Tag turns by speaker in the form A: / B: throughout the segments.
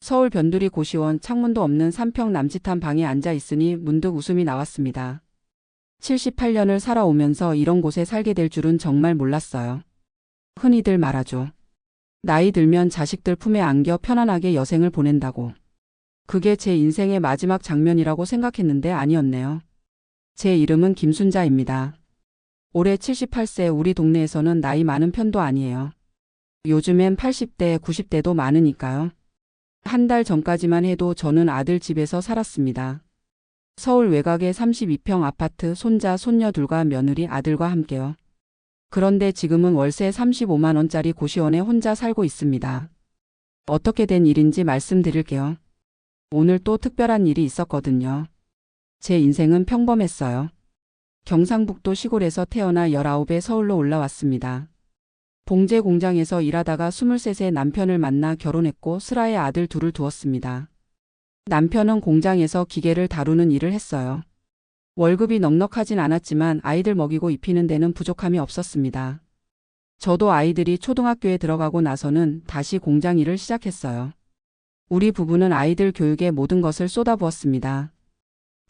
A: 서울 변두리 고시원 창문도 없는 3평 남짓한 방에 앉아 있으니 문득 웃음이 나왔습니다. 78년을 살아오면서 이런 곳에 살게 될 줄은 정말 몰랐어요. 흔히들 말하죠. 나이 들면 자식들 품에 안겨 편안하게 여생을 보낸다고. 그게 제 인생의 마지막 장면이라고 생각했는데 아니었네요. 제 이름은 김순자입니다. 올해 78세. 우리 동네에서는 나이 많은 편도 아니에요. 요즘엔 80대, 90대도 많으니까요. 한 달 전까지만 해도 저는 아들 집에서 살았습니다. 서울 외곽의 32평 아파트, 손자, 손녀 둘과 며느리, 아들과 함께요. 그런데 지금은 월세 35만 원짜리 고시원에 혼자 살고 있습니다. 어떻게 된 일인지 말씀드릴게요. 오늘 또 특별한 일이 있었거든요. 제 인생은 평범했어요. 경상북도 시골에서 태어나 19에 서울로 올라왔습니다. 봉제 공장에서 일하다가 23세 남편을 만나 결혼했고 슬하에 아들 둘을 두었습니다. 남편은 공장에서 기계를 다루는 일을 했어요. 월급이 넉넉하진 않았지만 아이들 먹이고 입히는 데는 부족함이 없었습니다. 저도 아이들이 초등학교에 들어가고 나서는 다시 공장 일을 시작했어요. 우리 부부는 아이들 교육에 모든 것을 쏟아부었습니다.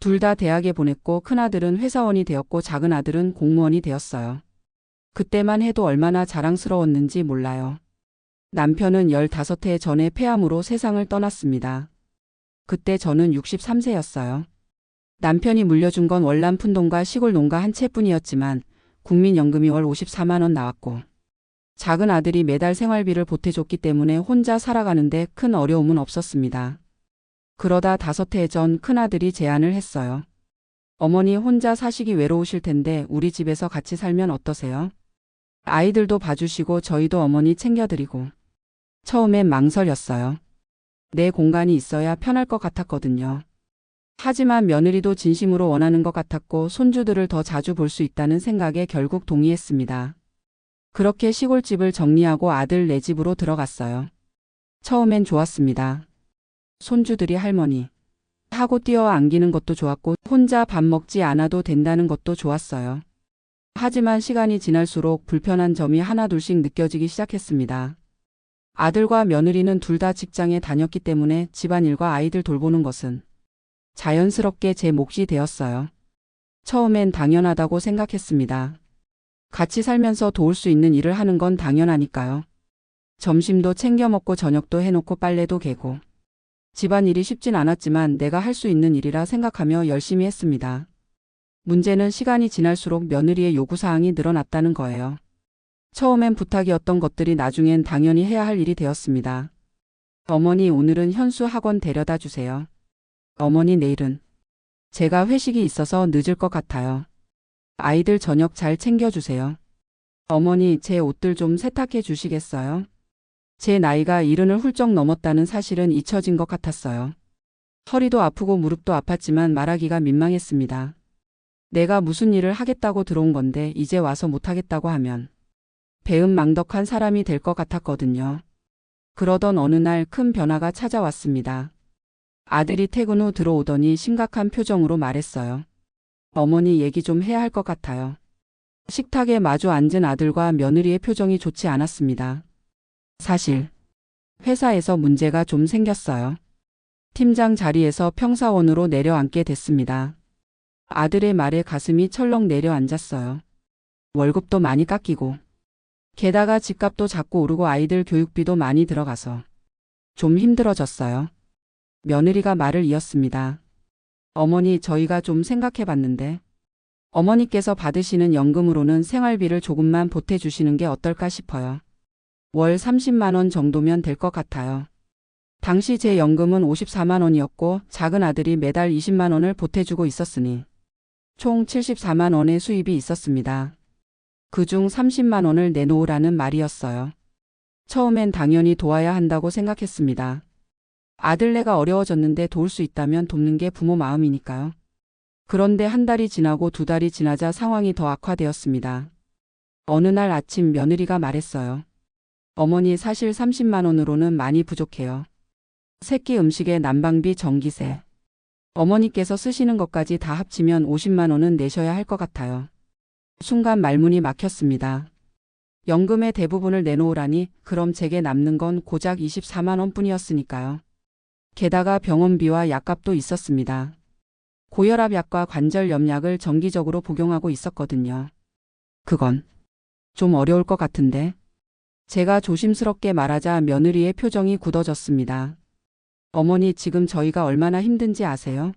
A: 둘 다 대학에 보냈고 큰아들은 회사원이 되었고 작은 아들은 공무원이 되었어요. 그때만 해도 얼마나 자랑스러웠는지 몰라요. 남편은 15해 전에 폐암으로 세상을 떠났습니다. 그때 저는 63세였어요. 남편이 물려준 건 월남 푼돈과 시골 농가 한 채뿐이었지만 국민연금이 월 54만 원 나왔고 작은 아들이 매달 생활비를 보태줬기 때문에 혼자 살아가는데 큰 어려움은 없었습니다. 그러다 5해 전 큰아들이 제안을 했어요. 어머니 혼자 사시기 외로우실 텐데 우리 집에서 같이 살면 어떠세요? 아이들도 봐주시고 저희도 어머니 챙겨드리고. 처음엔 망설였어요. 내 공간이 있어야 편할 것 같았거든요. 하지만 며느리도 진심으로 원하는 것 같았고 손주들을 더 자주 볼 수 있다는 생각에 결국 동의했습니다. 그렇게 시골집을 정리하고 아들 내 집으로 들어갔어요. 처음엔 좋았습니다. 손주들이 할머니 하고 뛰어 안기는 것도 좋았고 혼자 밥 먹지 않아도 된다는 것도 좋았어요. 하지만 시간이 지날수록 불편한 점이 하나둘씩 느껴지기 시작했습니다. 아들과 며느리는 둘 다 직장에 다녔기 때문에 집안일과 아이들 돌보는 것은 자연스럽게 제 몫이 되었어요. 처음엔 당연하다고 생각했습니다. 같이 살면서 도울 수 있는 일을 하는 건 당연하니까요. 점심도 챙겨 먹고 저녁도 해놓고 빨래도 개고. 집안일이 쉽진 않았지만 내가 할 수 있는 일이라 생각하며 열심히 했습니다. 문제는 시간이 지날수록 며느리의 요구사항이 늘어났다는 거예요. 처음엔 부탁이었던 것들이 나중엔 당연히 해야 할 일이 되었습니다. 어머니 오늘은 현수 학원 데려다 주세요. 어머니 내일은 제가 회식이 있어서 늦을 것 같아요. 아이들 저녁 잘 챙겨주세요. 어머니 제 옷들 좀 세탁해 주시겠어요? 제 나이가 70을 훌쩍 넘었다는 사실은 잊혀진 것 같았어요. 허리도 아프고 무릎도 아팠지만 말하기가 민망했습니다. 내가 무슨 일을 하겠다고 들어온 건데 이제 와서 못하겠다고 하면 배은망덕한 사람이 될 것 같았거든요. 그러던 어느 날 큰 변화가 찾아왔습니다. 아들이 퇴근 후 들어오더니 심각한 표정으로 말했어요. 어머니 얘기 좀 해야 할 것 같아요. 식탁에 마주 앉은 아들과 며느리의 표정이 좋지 않았습니다. 사실 회사에서 문제가 좀 생겼어요. 팀장 자리에서 평사원으로 내려앉게 됐습니다. 아들의 말에 가슴이 철렁 내려앉았어요. 월급도 많이 깎이고 게다가 집값도 자꾸 오르고 아이들 교육비도 많이 들어가서 좀 힘들어졌어요. 며느리가 말을 이었습니다. 어머니 저희가 좀 생각해 봤는데 어머니께서 받으시는 연금으로는 생활비를 조금만 보태주시는 게 어떨까 싶어요. 월 30만 원 정도면 될 것 같아요. 당시 제 연금은 54만 원이었고 작은 아들이 매달 20만 원을 보태주고 있었으니 총 74만 원의 수입이 있었습니다. 그중 30만 원을 내놓으라는 말이었어요. 처음엔 당연히 도와야 한다고 생각했습니다. 아들네가 어려워졌는데 도울 수 있다면 돕는 게 부모 마음이니까요. 그런데 한 달이 지나고 두 달이 지나자 상황이 더 악화되었습니다. 어느 날 아침 며느리가 말했어요. 어머니 사실 30만 원으로는 많이 부족해요. 새끼 음식에 난방비, 전기세. 어머니께서 쓰시는 것까지 다 합치면 50만 원은 내셔야 할 것 같아요. 순간 말문이 막혔습니다. 연금의 대부분을 내놓으라니 그럼 제게 남는 건 고작 24만 원뿐이었으니까요. 게다가 병원비와 약값도 있었습니다. 고혈압약과 관절염약을 정기적으로 복용하고 있었거든요. 그건 좀 어려울 것 같은데. 제가 조심스럽게 말하자 며느리의 표정이 굳어졌습니다. 어머니, 지금 저희가 얼마나 힘든지 아세요?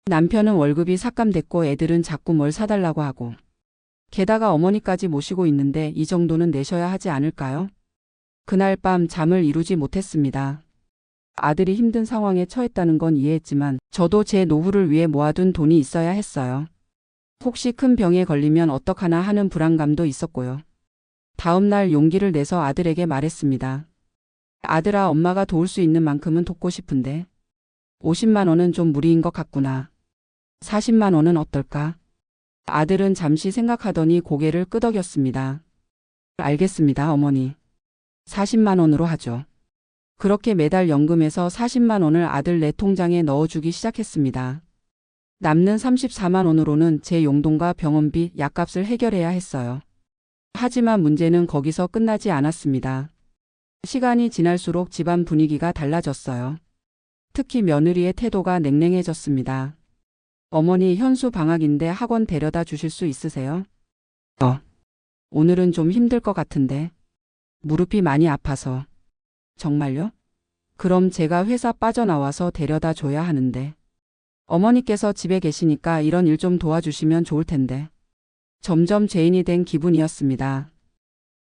A: 남편은 월급이 삭감됐고 애들은 자꾸 뭘 사달라고 하고. 게다가 어머니까지 모시고 있는데 이 정도는 내셔야 하지 않을까요? 그날 밤 잠을 이루지 못했습니다. 아들이 힘든 상황에 처했다는 건 이해했지만 저도 제 노후를 위해 모아둔 돈이 있어야 했어요. 혹시 큰 병에 걸리면 어떡하나 하는 불안감도 있었고요. 다음 날 용기를 내서 아들에게 말했습니다. 아들아, 엄마가 도울 수 있는 만큼은 돕고 싶은데 50만 원은 좀 무리인 것 같구나. 40만 원은 어떨까? 아들은 잠시 생각하더니 고개를 끄덕였습니다. 알겠습니다, 어머니. 40만 원으로 하죠. 그렇게 매달 연금에서 40만 원을 아들 통장에 넣어주기 시작했습니다. 남는 34만 원으로는 제 용돈과 병원비, 약값을 해결해야 했어요. 하지만 문제는 거기서 끝나지 않았습니다. 시간이 지날수록 집안 분위기가 달라졌어요. 특히 며느리의 태도가 냉랭해졌습니다. 어머니, 현수 방학인데 학원 데려다 주실 수 있으세요? 오늘은 좀 힘들 것 같은데. 무릎이 많이 아파서. 정말요? 그럼 제가 회사 빠져나와서 데려다 줘야 하는데. 어머니께서 집에 계시니까 이런 일 좀 도와주시면 좋을 텐데. 점점 죄인이 된 기분이었습니다.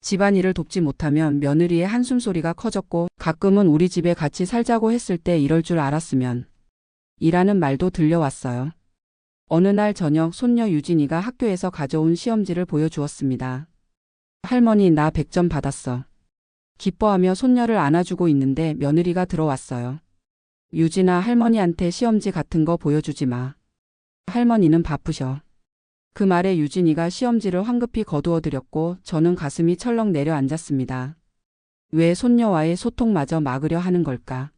A: 집안일을 돕지 못하면 며느리의 한숨소리가 커졌고 가끔은 우리 집에 같이 살자고 했을 때 이럴 줄 알았으면 이라는 말도 들려왔어요. 어느 날 저녁 손녀 유진이가 학교에서 가져온 시험지를 보여주었습니다. 할머니, 나 100점 받았어. 기뻐하며 손녀를 안아주고 있는데 며느리가 들어왔어요. 유진아, 할머니한테 시험지 같은 거 보여주지 마. 할머니는 바쁘셔. 그 말에 유진이가 시험지를 황급히 거두어 드렸고 저는 가슴이 철렁 내려앉았습니다. 왜 손녀와의 소통마저 막으려 하는 걸까?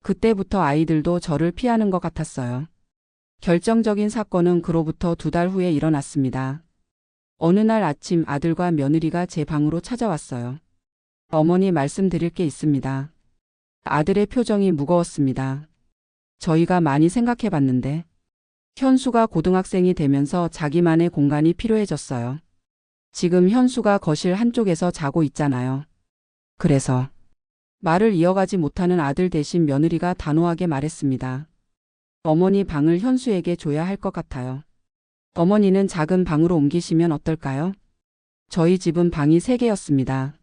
A: 그때부터 아이들도 저를 피하는 것 같았어요. 결정적인 사건은 그로부터 2달 후에 일어났습니다. 어느 날 아침 아들과 며느리가 제 방으로 찾아왔어요. 어머니, 말씀드릴 게 있습니다. 아들의 표정이 무거웠습니다. 저희가 많이 생각해봤는데 현수가 고등학생이 되면서 자기만의 공간이 필요해졌어요. 지금 현수가 거실 한쪽에서 자고 있잖아요. 그래서 말을 이어가지 못하는 아들 대신 며느리가 단호하게 말했습니다. 어머니, 방을 현수에게 줘야 할 것 같아요. 어머니는 작은 방으로 옮기시면 어떨까요? 저희 집은 방이 3개였습니다.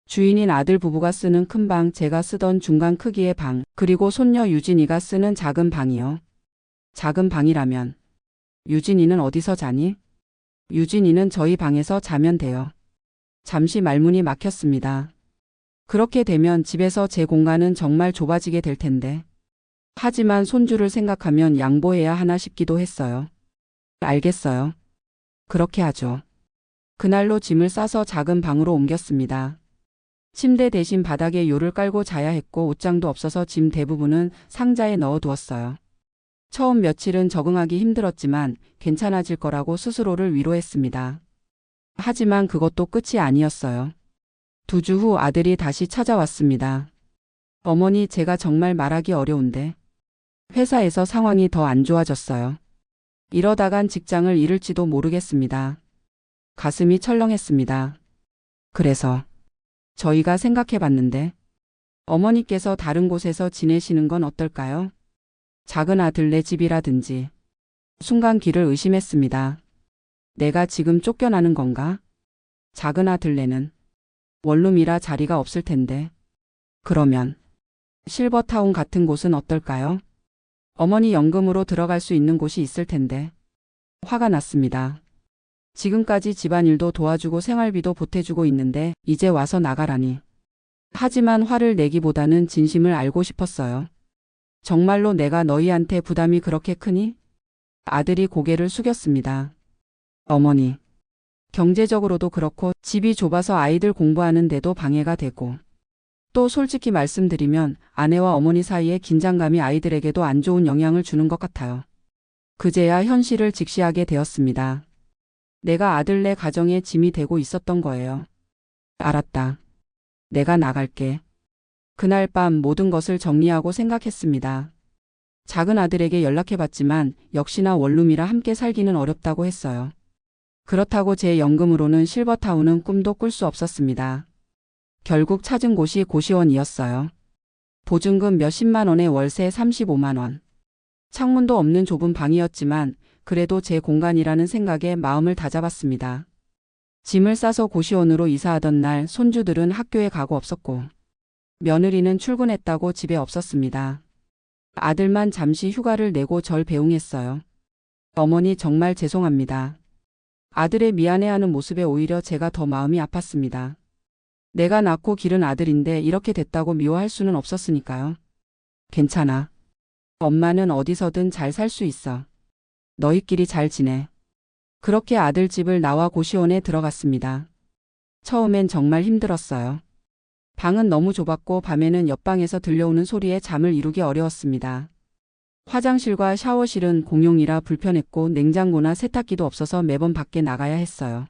A: 주인인 아들 부부가 쓰는 큰 방, 제가 쓰던 중간 크기의 방, 그리고 손녀 유진이가 쓰는 작은 방이요. 작은 방이라면 유진이는 어디서 자니? 유진이는 저희 방에서 자면 돼요. 잠시 말문이 막혔습니다. 그렇게 되면 집에서 제 공간은 정말 좁아지게 될 텐데. 하지만 손주를 생각하면 양보해야 하나 싶기도 했어요. 알겠어요. 그렇게 하죠. 그날로 짐을 싸서 작은 방으로 옮겼습니다. 침대 대신 바닥에 요를 깔고 자야 했고 옷장도 없어서 짐 대부분은 상자에 넣어두었어요. 처음 며칠은 적응하기 힘들었지만 괜찮아질 거라고 스스로를 위로했습니다. 하지만 그것도 끝이 아니었어요. 2주 후 아들이 다시 찾아왔습니다. 어머니, 제가 정말 말하기 어려운데 회사에서 상황이 더 안 좋아졌어요. 이러다간 직장을 잃을지도 모르겠습니다. 가슴이 철렁했습니다. 그래서 저희가 생각해봤는데 어머니께서 다른 곳에서 지내시는 건 어떨까요? 작은 아들네 집이라든지. 순간 귀를 의심했습니다. 내가 지금 쫓겨나는 건가? 작은 아들네는 원룸이라 자리가 없을 텐데. 그러면 실버타운 같은 곳은 어떨까요? 어머니 연금으로 들어갈 수 있는 곳이 있을 텐데. 화가 났습니다. 지금까지 집안일도 도와주고 생활비도 보태주고 있는데 이제 와서 나가라니. 하지만 화를 내기보다는 진심을 알고 싶었어요. 정말로 내가 너희한테 부담이 그렇게 크니? 아들이 고개를 숙였습니다. 어머니, 경제적으로도 그렇고 집이 좁아서 아이들 공부하는 데도 방해가 되고 또 솔직히 말씀드리면 아내와 어머니 사이의 긴장감이 아이들에게도 안 좋은 영향을 주는 것 같아요. 그제야 현실을 직시하게 되었습니다. 내가 아들네 가정에 짐이 되고 있었던 거예요. 알았다. 내가 나갈게. 그날 밤 모든 것을 정리하고 생각했습니다. 작은 아들에게 연락해봤지만 역시나 원룸이라 함께 살기는 어렵다고 했어요. 그렇다고 제 연금으로는 실버타운은 꿈도 꿀 수 없었습니다. 결국 찾은 곳이 고시원이었어요. 보증금 몇십만 원에 월세 35만 원. 창문도 없는 좁은 방이었지만 그래도 제 공간이라는 생각에 마음을 다잡았습니다. 짐을 싸서 고시원으로 이사하던 날 손주들은 학교에 가고 없었고 며느리는 출근했다고 집에 없었습니다. 아들만 잠시 휴가를 내고 절 배웅했어요. 어머니 정말 죄송합니다. 아들의 미안해하는 모습에 오히려 제가 더 마음이 아팠습니다. 내가 낳고 기른 아들인데 이렇게 됐다고 미워할 수는 없었으니까요. 괜찮아. 엄마는 어디서든 잘 살 수 있어. 너희끼리 잘 지내. 그렇게 아들 집을 나와 고시원에 들어갔습니다. 처음엔 정말 힘들었어요. 방은 너무 좁았고 밤에는 옆방에서 들려오는 소리에 잠을 이루기 어려웠습니다. 화장실과 샤워실은 공용이라 불편했고 냉장고나 세탁기도 없어서 매번 밖에 나가야 했어요.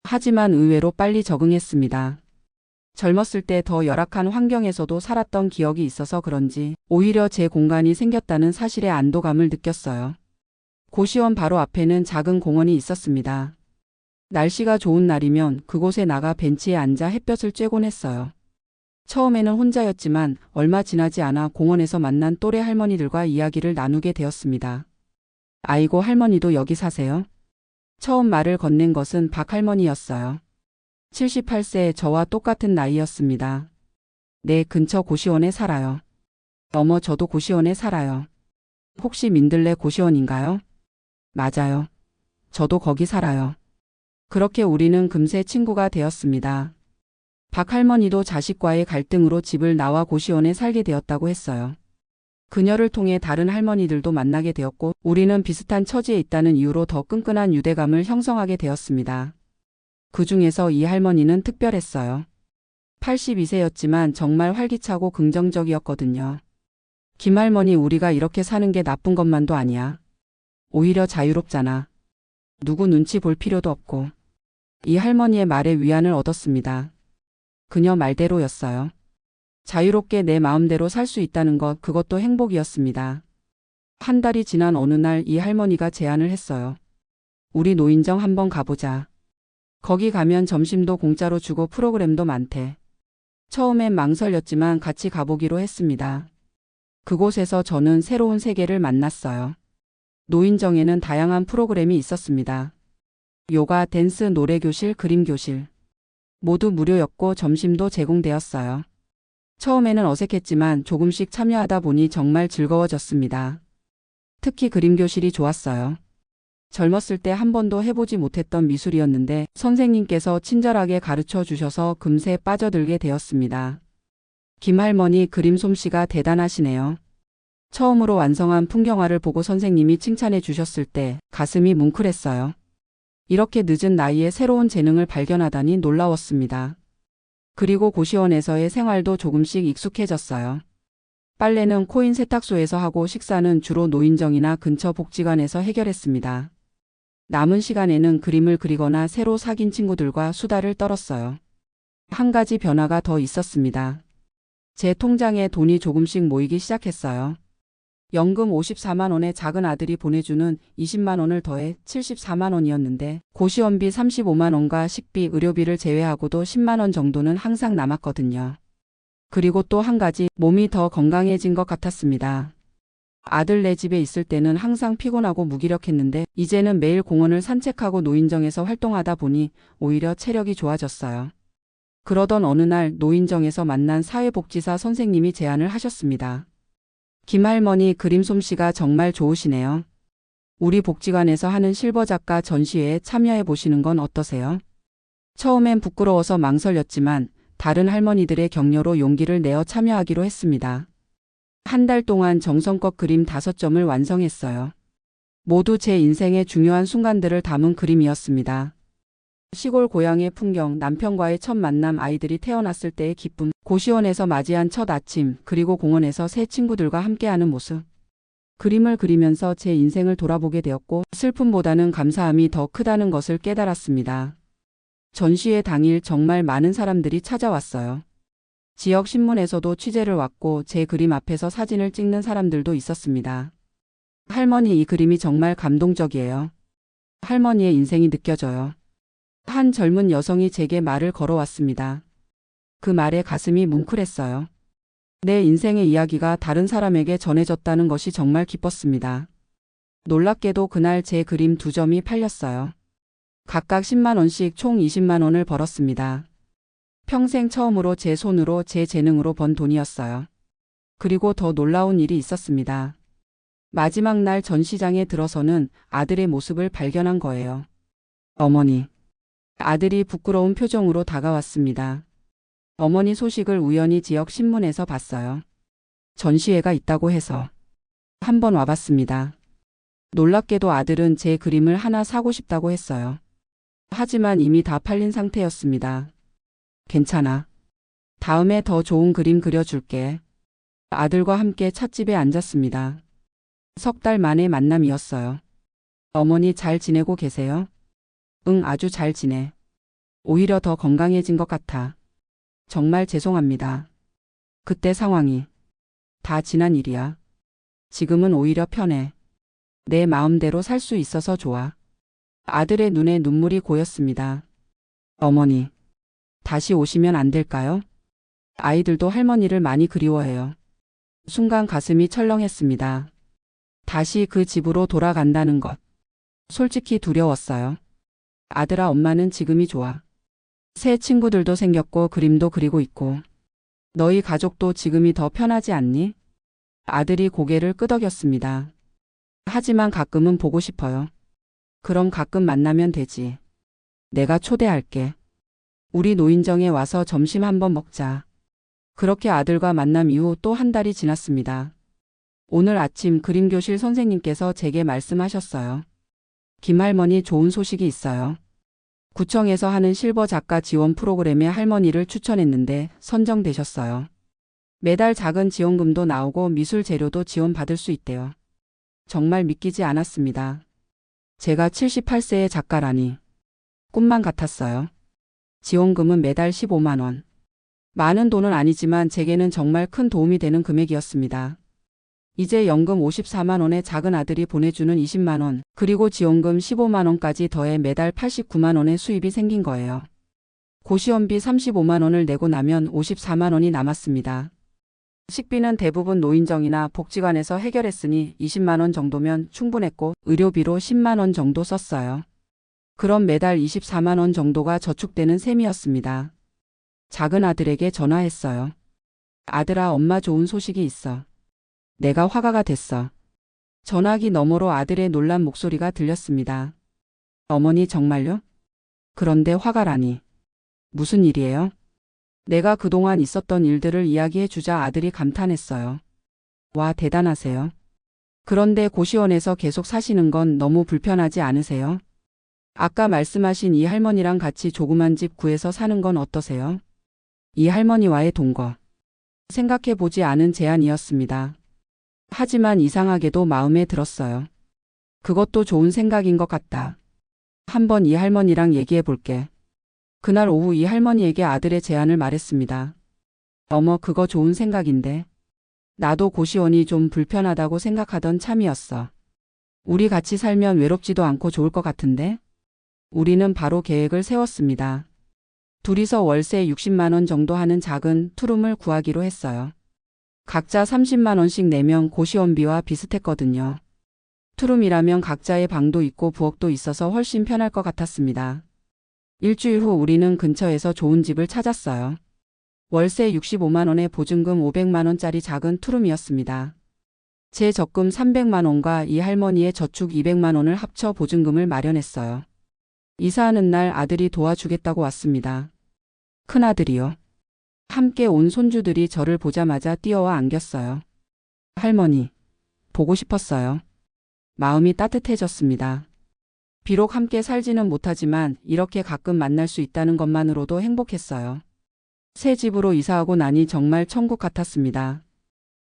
A: 하지만 의외로 빨리 적응했습니다. 젊었을 때 더 열악한 환경에서도 살았던 기억이 있어서 그런지 오히려 제 공간이 생겼다는 사실에 안도감을 느꼈어요. 고시원 바로 앞에는 작은 공원이 있었습니다. 날씨가 좋은 날이면 그곳에 나가 벤치에 앉아 햇볕을 쬐곤 했어요. 처음에는 혼자였지만 얼마 지나지 않아 공원에서 만난 또래 할머니들과 이야기를 나누게 되었습니다. 아이고 할머니도 여기 사세요? 처음 말을 건넨 것은 박 할머니였어요. 78세 저와 똑같은 나이였습니다. 네, 근처 고시원에 살아요. 어머, 저도 고시원에 살아요. 혹시 민들레 고시원인가요? 맞아요. 저도 거기 살아요. 그렇게 우리는 금세 친구가 되었습니다. 박 할머니도 자식과의 갈등으로 집을 나와 고시원에 살게 되었다고 했어요. 그녀를 통해 다른 할머니들도 만나게 되었고 우리는 비슷한 처지에 있다는 이유로 더 끈끈한 유대감을 형성하게 되었습니다. 그 중에서 이 할머니는 특별했어요. 82세였지만 정말 활기차고 긍정적이었거든요. 김할머니, 우리가 이렇게 사는 게 나쁜 것만도 아니야. 오히려 자유롭잖아. 누구 눈치 볼 필요도 없고. 이 할머니의 말에 위안을 얻었습니다. 그녀 말대로였어요. 자유롭게 내 마음대로 살 수 있다는 것, 그것도 행복이었습니다. 한 달이 지난 어느 날 이 할머니가 제안을 했어요. 우리 노인정 한번 가보자. 거기 가면 점심도 공짜로 주고 프로그램도 많대. 처음엔 망설였지만 같이 가보기로 했습니다. 그곳에서 저는 새로운 세계를 만났어요. 노인정에는 다양한 프로그램이 있었습니다. 요가, 댄스, 노래교실, 그림교실. 모두 무료였고 점심도 제공되었어요. 처음에는 어색했지만 조금씩 참여하다 보니 정말 즐거워졌습니다. 특히 그림교실이 좋았어요. 젊었을 때 한 번도 해보지 못했던 미술이었는데 선생님께서 친절하게 가르쳐 주셔서 금세 빠져들게 되었습니다. 김할머니 그림 솜씨가 대단하시네요. 처음으로 완성한 풍경화를 보고 선생님이 칭찬해 주셨을 때 가슴이 뭉클했어요. 이렇게 늦은 나이에 새로운 재능을 발견하다니 놀라웠습니다. 그리고 고시원에서의 생활도 조금씩 익숙해졌어요. 빨래는 코인 세탁소에서 하고 식사는 주로 노인정이나 근처 복지관에서 해결했습니다. 남은 시간에는 그림을 그리거나 새로 사귄 친구들과 수다를 떨었어요. 한 가지 변화가 더 있었습니다. 제 통장에 돈이 조금씩 모이기 시작했어요. 연금 54만 원에 작은 아들이 보내주는 20만 원을 더해 74만 원이었는데 고시원비 35만 원과 식비, 의료비를 제외하고도 10만 원 정도는 항상 남았거든요. 그리고 또 한 가지, 몸이 더 건강해진 것 같았습니다. 아들네 집에 있을 때는 항상 피곤하고 무기력했는데 이제는 매일 공원을 산책하고 노인정에서 활동하다 보니 오히려 체력이 좋아졌어요. 그러던 어느 날 노인정에서 만난 사회복지사 선생님이 제안을 하셨습니다. 김할머니 그림 솜씨가 정말 좋으시네요. 우리 복지관에서 하는 실버 작가 전시회에 참여해 보시는 건 어떠세요? 처음엔 부끄러워서 망설였지만 다른 할머니들의 격려로 용기를 내어 참여하기로 했습니다. 한 달 동안 정성껏 그림 5점을 완성했어요. 모두 제 인생의 중요한 순간들을 담은 그림이었습니다. 시골 고향의 풍경, 남편과의 첫 만남, 아이들이 태어났을 때의 기쁨, 고시원에서 맞이한 첫 아침, 그리고 공원에서 새 친구들과 함께하는 모습. 그림을 그리면서 제 인생을 돌아보게 되었고 슬픔보다는 감사함이 더 크다는 것을 깨달았습니다. 전시회 당일 정말 많은 사람들이 찾아왔어요. 지역 신문에서도 취재를 왔고 제 그림 앞에서 사진을 찍는 사람들도 있었습니다. 할머니, 이 그림이 정말 감동적이에요. 할머니의 인생이 느껴져요. 한 젊은 여성이 제게 말을 걸어왔습니다. 그 말에 가슴이 뭉클했어요. 내 인생의 이야기가 다른 사람에게 전해졌다는 것이 정말 기뻤습니다. 놀랍게도 그날 제 그림 2점이 팔렸어요. 각각 10만 원씩 총 20만 원을 벌었습니다. 평생 처음으로 제 손으로 제 재능으로 번 돈이었어요. 그리고 더 놀라운 일이 있었습니다. 마지막 날 전시장에 들어서는 아들의 모습을 발견한 거예요. 어머니. 아들이 부끄러운 표정으로 다가왔습니다. 어머니, 소식을 우연히 지역 신문에서 봤어요. 전시회가 있다고 해서 한번 와봤습니다. 놀랍게도 아들은 제 그림을 하나 사고 싶다고 했어요. 하지만 이미 다 팔린 상태였습니다. 괜찮아. 다음에 더 좋은 그림 그려줄게. 아들과 함께 찻집에 앉았습니다. 3달 만의 만남이었어요. 어머니, 잘 지내고 계세요? 응, 아주 잘 지내. 오히려 더 건강해진 것 같아. 정말 죄송합니다. 그때 상황이 다 지난 일이야. 지금은 오히려 편해. 내 마음대로 살 수 있어서 좋아. 아들의 눈에 눈물이 고였습니다. 어머니, 다시 오시면 안 될까요? 아이들도 할머니를 많이 그리워해요. 순간 가슴이 철렁했습니다. 다시 그 집으로 돌아간다는 것. 솔직히 두려웠어요. 아들아, 엄마는 지금이 좋아. 새 친구들도 생겼고 그림도 그리고 있고. 너희 가족도 지금이 더 편하지 않니? 아들이 고개를 끄덕였습니다. 하지만 가끔은 보고 싶어요. 그럼 가끔 만나면 되지. 내가 초대할게. 우리 노인정에 와서 점심 한번 먹자. 그렇게 아들과 만남 이후 또 1달이 지났습니다. 오늘 아침 그림교실 선생님께서 제게 말씀하셨어요. 김할머니, 좋은 소식이 있어요. 구청에서 하는 실버 작가 지원 프로그램에 할머니를 추천했는데 선정되셨어요. 매달 작은 지원금도 나오고 미술 재료도 지원받을 수 있대요. 정말 믿기지 않았습니다. 제가 78세의 작가라니. 꿈만 같았어요. 지원금은 매달 15만 원. 많은 돈은 아니지만 제게는 정말 큰 도움이 되는 금액이었습니다. 이제 연금 54만 원에 작은 아들이 보내주는 20만 원, 그리고 지원금 15만 원까지 더해 매달 89만 원의 수입이 생긴 거예요. 고시원비 35만 원을 내고 나면 54만 원이 남았습니다. 식비는 대부분 노인정이나 복지관에서 해결했으니 20만 원 정도면 충분했고 의료비로 10만 원 정도 썼어요. 그럼 매달 24만 원 정도가 저축되는 셈이었습니다. 작은 아들에게 전화했어요. 아들아, 엄마 좋은 소식이 있어. 내가 화가가 됐어. 전화기 너머로 아들의 놀란 목소리가 들렸습니다. 어머니, 정말요? 그런데 화가라니. 무슨 일이에요? 내가 그동안 있었던 일들을 이야기해 주자 아들이 감탄했어요. 와, 대단하세요. 그런데 고시원에서 계속 사시는 건 너무 불편하지 않으세요? 아까 말씀하신 이 할머니랑 같이 조그만 집 구해서 사는 건 어떠세요? 이 할머니와의 동거. 생각해 보지 않은 제안이었습니다. 하지만 이상하게도 마음에 들었어요. 그것도 좋은 생각인 것 같다. 한번 이 할머니랑 얘기해 볼게. 그날 오후 이 할머니에게 아들의 제안을 말했습니다. 어머, 그거 좋은 생각인데. 나도 고시원이 좀 불편하다고 생각하던 참이었어. 우리 같이 살면 외롭지도 않고 좋을 것 같은데? 우리는 바로 계획을 세웠습니다. 둘이서 월세 60만 원 정도 하는 작은 투룸을 구하기로 했어요. 각자 30만 원씩 내면 고시원비와 비슷했거든요. 투룸이라면 각자의 방도 있고 부엌도 있어서 훨씬 편할 것 같았습니다. 일주일 후 우리는 근처에서 좋은 집을 찾았어요. 월세 65만 원에 보증금 500만 원짜리 작은 투룸이었습니다. 제 적금 300만 원과 이 할머니의 저축 200만 원을 합쳐 보증금을 마련했어요. 이사하는 날 아들이 도와주겠다고 왔습니다. 큰아들이요. 함께 온 손주들이 저를 보자마자 뛰어와 안겼어요. 할머니, 보고 싶었어요. 마음이 따뜻해졌습니다. 비록 함께 살지는 못하지만 이렇게 가끔 만날 수 있다는 것만으로도 행복했어요. 새 집으로 이사하고 나니 정말 천국 같았습니다.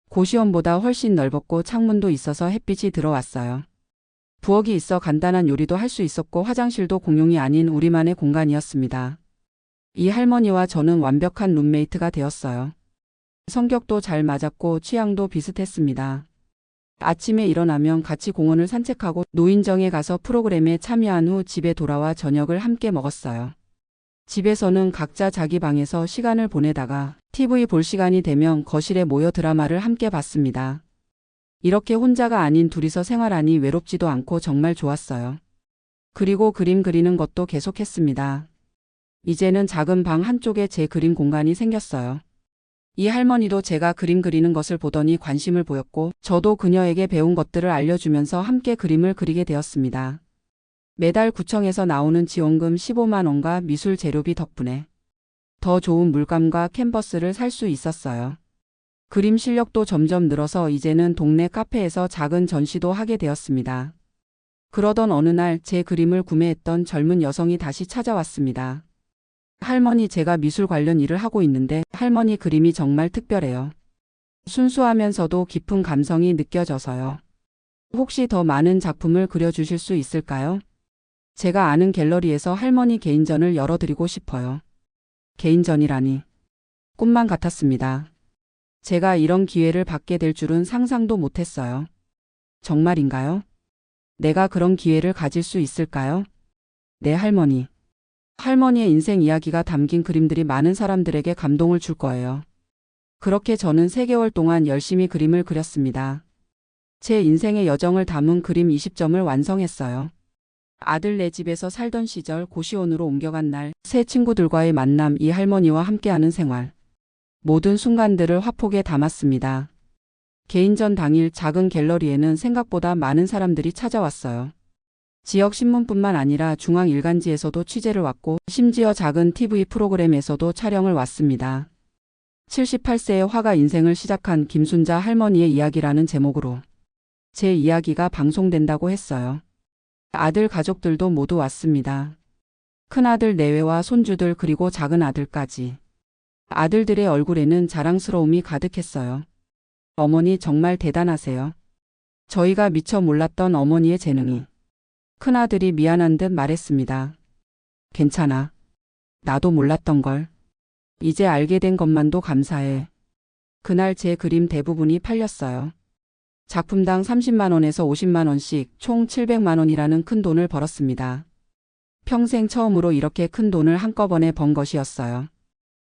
A: 고시원보다 훨씬 넓었고 창문도 있어서 햇빛이 들어왔어요. 부엌이 있어 간단한 요리도 할 수 있었고 화장실도 공용이 아닌 우리만의 공간이었습니다. 이 할머니와 저는 완벽한 룸메이트가 되었어요. 성격도 잘 맞았고 취향도 비슷했습니다. 아침에 일어나면 같이 공원을 산책하고 노인정에 가서 프로그램에 참여한 후 집에 돌아와 저녁을 함께 먹었어요. 집에서는 각자 자기 방에서 시간을 보내다가 TV 볼 시간이 되면 거실에 모여 드라마를 함께 봤습니다. 이렇게 혼자가 아닌 둘이서 생활하니 외롭지도 않고 정말 좋았어요. 그리고 그림 그리는 것도 계속했습니다. 이제는 작은 방 한쪽에 제 그림 공간이 생겼어요. 이 할머니도 제가 그림 그리는 것을 보더니 관심을 보였고 저도 그녀에게 배운 것들을 알려주면서 함께 그림을 그리게 되었습니다. 매달 구청에서 나오는 지원금 15만 원과 미술 재료비 덕분에 더 좋은 물감과 캔버스를 살 수 있었어요. 그림 실력도 점점 늘어서 이제는 동네 카페에서 작은 전시도 하게 되었습니다. 그러던 어느 날 제 그림을 구매했던 젊은 여성이 다시 찾아왔습니다. 할머니, 제가 미술 관련 일을 하고 있는데 할머니 그림이 정말 특별해요. 순수하면서도 깊은 감성이 느껴져서요. 혹시 더 많은 작품을 그려주실 수 있을까요? 제가 아는 갤러리에서 할머니 개인전을 열어드리고 싶어요. 개인전이라니. 꿈만 같았습니다. 제가 이런 기회를 받게 될 줄은 상상도 못했어요. 정말인가요? 내가 그런 기회를 가질 수 있을까요? 네, 할머니. 할머니의 인생 이야기가 담긴 그림들이 많은 사람들에게 감동을 줄 거예요. 그렇게 저는 3개월 동안 열심히 그림을 그렸습니다. 제 인생의 여정을 담은 그림 20점을 완성했어요. 아들 네 집에서 살던 시절 고시원으로 옮겨간 날, 새 친구들과의 만남, 이 할머니와 함께하는 생활. 모든 순간들을 화폭에 담았습니다. 개인전 당일 작은 갤러리에는 생각보다 많은 사람들이 찾아왔어요. 지역 신문뿐만 아니라 중앙일간지에서도 취재를 왔고 심지어 작은 TV 프로그램에서도 촬영을 왔습니다. 78세의 화가 인생을 시작한 김순자 할머니의 이야기라는 제목으로 제 이야기가 방송된다고 했어요. 아들 가족들도 모두 왔습니다. 큰아들 내외와 손주들 그리고 작은 아들까지. 아들들의 얼굴에는 자랑스러움이 가득했어요. 어머니 정말 대단하세요. 저희가 미처 몰랐던 어머니의 재능이. 큰아들이 미안한 듯 말했습니다. 괜찮아. 나도 몰랐던 걸. 이제 알게 된 것만도 감사해. 그날 제 그림 대부분이 팔렸어요. 작품당 30만 원에서 50만 원씩 총 700만 원이라는 큰 돈을 벌었습니다. 평생 처음으로 이렇게 큰 돈을 한꺼번에 번 것이었어요.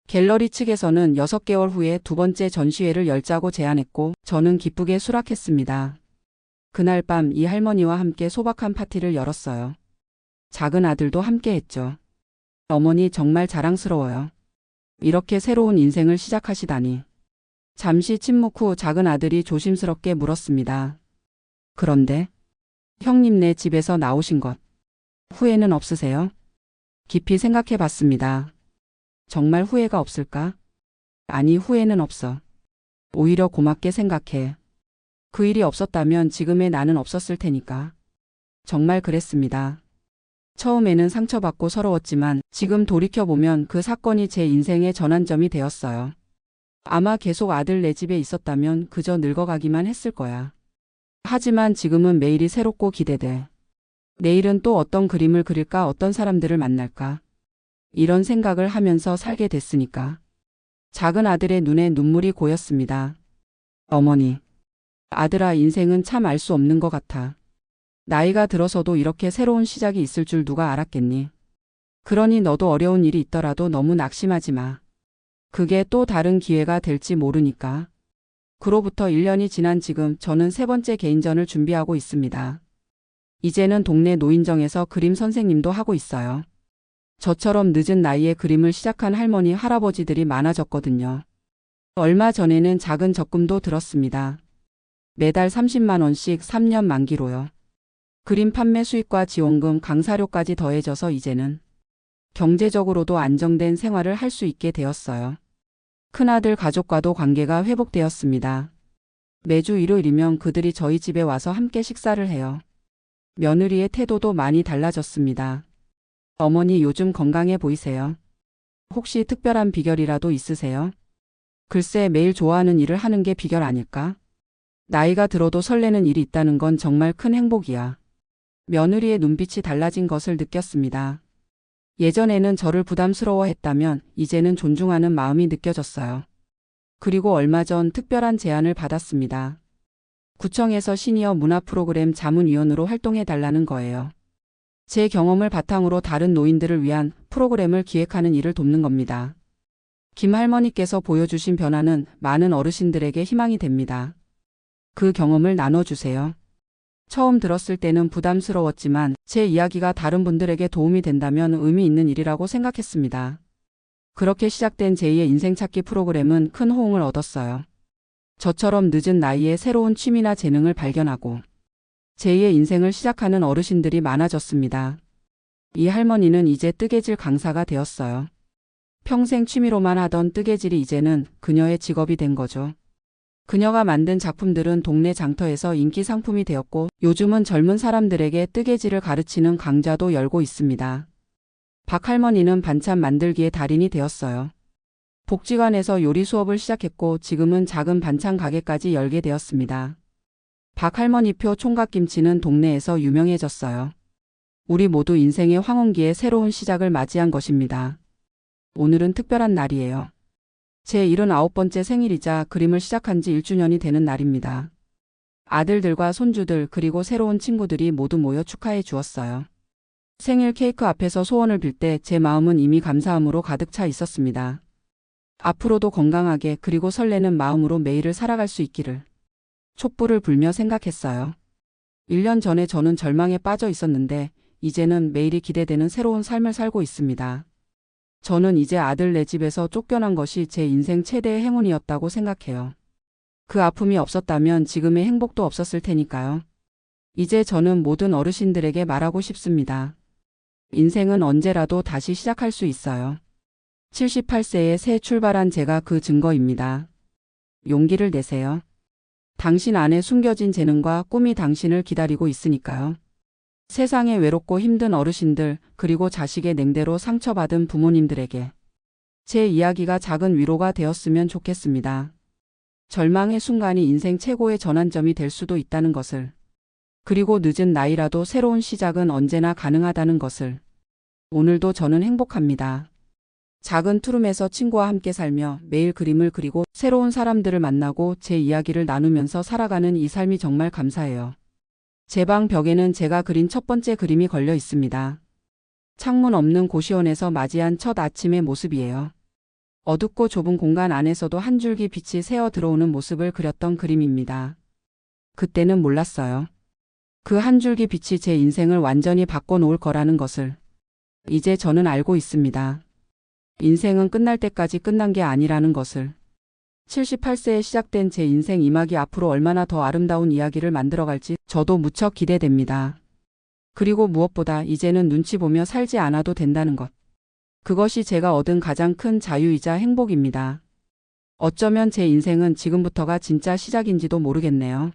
A: 갤러리 측에서는 6개월 후에 2번째 전시회를 열자고 제안했고 저는 기쁘게 수락했습니다. 그날 밤 이 할머니와 함께 소박한 파티를 열었어요. 작은 아들도 함께 했죠. 어머니 정말 자랑스러워요. 이렇게 새로운 인생을 시작하시다니. 잠시 침묵 후 작은 아들이 조심스럽게 물었습니다. 그런데 형님네 집에서 나오신 것 후회는 없으세요? 깊이 생각해 봤습니다. 정말 후회가 없을까? 아니, 후회는 없어. 오히려 고맙게 생각해. 그 일이 없었다면 지금의 나는 없었을 테니까. 정말 그랬습니다. 처음에는 상처받고 서러웠지만 지금 돌이켜보면 그 사건이 제 인생의 전환점이 되었어요. 아마 계속 아들 내 집에 있었다면 그저 늙어가기만 했을 거야. 하지만 지금은 매일이 새롭고 기대돼. 내일은 또 어떤 그림을 그릴까, 어떤 사람들을 만날까. 이런 생각을 하면서 살게 됐으니까. 작은 아들의 눈에 눈물이 고였습니다. 어머니. 아들아, 인생은 참 알 수 없는 것 같아. 나이가 들어서도 이렇게 새로운 시작이 있을 줄 누가 알았겠니? 그러니 너도 어려운 일이 있더라도 너무 낙심하지 마. 그게 또 다른 기회가 될지 모르니까. 그로부터 1년이 지난 지금 저는 3번째 개인전을 준비하고 있습니다. 이제는 동네 노인정에서 그림 선생님도 하고 있어요. 저처럼 늦은 나이에 그림을 시작한 할머니, 할아버지들이 많아졌거든요. 얼마 전에는 작은 적금도 들었습니다. 매달 30만 원씩 3년 만기로요. 그림 판매 수익과 지원금, 강사료까지 더해져서 이제는 경제적으로도 안정된 생활을 할 수 있게 되었어요. 큰아들 가족과도 관계가 회복되었습니다. 매주 일요일이면 그들이 저희 집에 와서 함께 식사를 해요. 며느리의 태도도 많이 달라졌습니다. 어머니 요즘 건강해 보이세요. 혹시 특별한 비결이라도 있으세요? 글쎄, 매일 좋아하는 일을 하는 게 비결 아닐까? 나이가 들어도 설레는 일이 있다는 건 정말 큰 행복이야. 며느리의 눈빛이 달라진 것을 느꼈습니다. 예전에는 저를 부담스러워했다면 이제는 존중하는 마음이 느껴졌어요. 그리고 얼마 전 특별한 제안을 받았습니다. 구청에서 시니어 문화 프로그램 자문위원으로 활동해 달라는 거예요. 제 경험을 바탕으로 다른 노인들을 위한 프로그램을 기획하는 일을 돕는 겁니다. 김 할머니께서 보여주신 변화는 많은 어르신들에게 희망이 됩니다. 그 경험을 나눠주세요. 처음 들었을 때는 부담스러웠지만 제 이야기가 다른 분들에게 도움이 된다면 의미 있는 일이라고 생각했습니다. 그렇게 시작된 제2의 인생 찾기 프로그램은 큰 호응을 얻었어요. 저처럼 늦은 나이에 새로운 취미나 재능을 발견하고 제2의 인생을 시작하는 어르신들이 많아졌습니다. 이 할머니는 이제 뜨개질 강사가 되었어요. 평생 취미로만 하던 뜨개질이 이제는 그녀의 직업이 된 거죠. 그녀가 만든 작품들은 동네 장터에서 인기 상품이 되었고 요즘은 젊은 사람들에게 뜨개질을 가르치는 강좌도 열고 있습니다. 박 할머니는 반찬 만들기의 달인이 되었어요. 복지관에서 요리 수업을 시작했고 지금은 작은 반찬 가게까지 열게 되었습니다. 박 할머니표 총각김치는 동네에서 유명해졌어요. 우리 모두 인생의 황혼기에 새로운 시작을 맞이한 것입니다. 오늘은 특별한 날이에요. 제 79번째 생일이자 그림을 시작한 지 1주년이 되는 날입니다. 아들들과 손주들 그리고 새로운 친구들이 모두 모여 축하해 주었어요. 생일 케이크 앞에서 소원을 빌 때 제 마음은 이미 감사함으로 가득 차 있었습니다. 앞으로도 건강하게 그리고 설레는 마음으로 매일을 살아갈 수 있기를 촛불을 불며 생각했어요. 1년 전에 저는 절망에 빠져 있었는데 이제는 매일이 기대되는 새로운 삶을 살고 있습니다. 저는 이제 아들 네 집에서 쫓겨난 것이 제 인생 최대의 행운이었다고 생각해요. 그 아픔이 없었다면 지금의 행복도 없었을 테니까요. 이제 저는 모든 어르신들에게 말하고 싶습니다. 인생은 언제라도 다시 시작할 수 있어요. 78세에 새 출발한 제가 그 증거입니다. 용기를 내세요. 당신 안에 숨겨진 재능과 꿈이 당신을 기다리고 있으니까요. 세상에 외롭고 힘든 어르신들 그리고 자식의 냉대로 상처받은 부모님들에게 제 이야기가 작은 위로가 되었으면 좋겠습니다. 절망의 순간이 인생 최고의 전환점이 될 수도 있다는 것을 그리고 늦은 나이라도 새로운 시작은 언제나 가능하다는 것을 오늘도 저는 행복합니다. 작은 투룸에서 친구와 함께 살며 매일 그림을 그리고 새로운 사람들을 만나고 제 이야기를 나누면서 살아가는 이 삶이 정말 감사해요. 제 방 벽에는 제가 그린 첫 번째 그림이 걸려 있습니다. 창문 없는 고시원에서 맞이한 첫 아침의 모습이에요. 어둡고 좁은 공간 안에서도 한 줄기 빛이 새어 들어오는 모습을 그렸던 그림입니다. 그때는 몰랐어요. 그 한 줄기 빛이 제 인생을 완전히 바꿔놓을 거라는 것을 이제 저는 알고 있습니다. 인생은 끝날 때까지 끝난 게 아니라는 것을 78세에 시작된 제 인생 이막이 앞으로 얼마나 더 아름다운 이야기를 만들어갈지 저도 무척 기대됩니다. 그리고 무엇보다 이제는 눈치 보며 살지 않아도 된다는 것. 그것이 제가 얻은 가장 큰 자유이자 행복입니다. 어쩌면 제 인생은 지금부터가 진짜 시작인지도 모르겠네요.